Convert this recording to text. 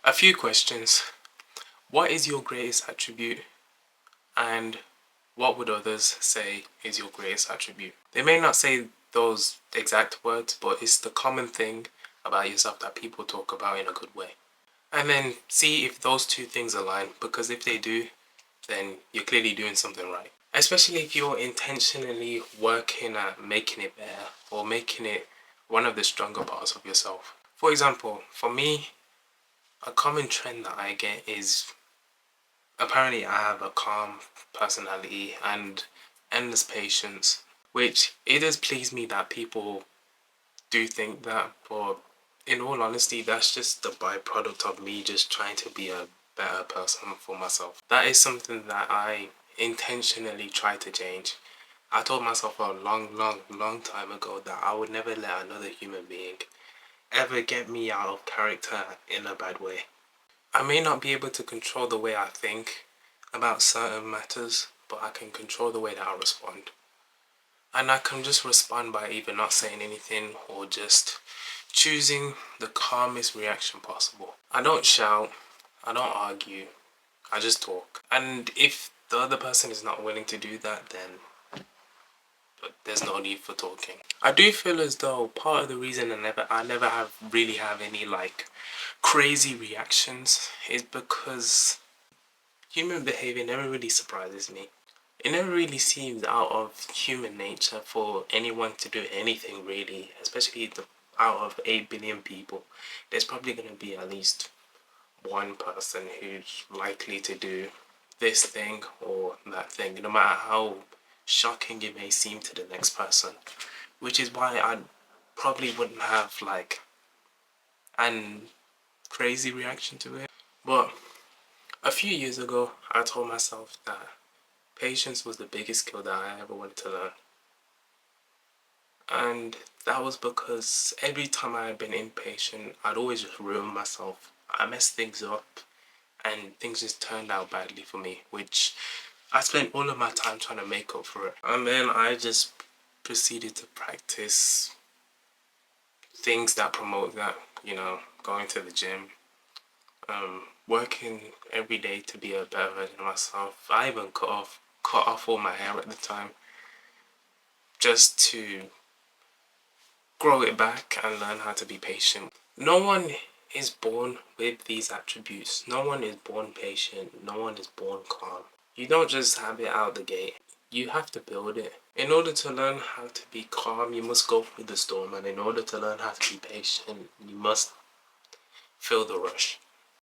A few questions. What is your greatest attribute? And what would others say is your greatest attribute? They may not say those exact words, but it's the common thing about yourself that people talk about in a good way. And then see if those two things align, because if they do, then you're clearly doing something right. Especially if you're intentionally working at making it better or making it one of the stronger parts of yourself. For example, for me, a common trend that I get is apparently I have a calm personality and endless patience, which it does please me that people do think that, but in all honesty, that's just the byproduct of me just trying to be a better person for myself. That is something that I intentionally try to change. I told myself a long time ago that I would never let another human being ever get me out of character in a bad way. I may not be able to control the way I think about certain matters, but I can control the way that I respond. And I can just respond by either not saying anything or just choosing the calmest reaction possible. I don't shout, I don't argue, I just talk. And if the other person is not willing to do that, then there's no need for talking. I do feel as though part of the reason I never really have any like crazy reactions is because human behavior never really surprises me. It never really seems out of human nature for anyone to do anything really, especially out of 8 billion people. There's probably going to be at least one person who's likely to do this thing or that thing, no matter how shocking it may seem to the next person. Which is why I probably wouldn't have like an crazy reaction to it. But a few years ago, I told myself that patience was the biggest skill that I ever wanted to learn. And that was because every time I had been impatient, I'd always just ruin myself. I messed things up and things just turned out badly for me, which I spent all of my time trying to make up for it. And then I just proceeded to practice things that promote that, going to the gym, working every day to be a better version of myself. I even cut off all my hair at the time just to grow it back and learn how to be patient. No one is born with these attributes. No one is born patient. No one is born calm. You don't just have it out the gate. You have to build it. In order to learn how to be calm, you must go through the storm. And in order to learn how to be patient, you must feel the rush.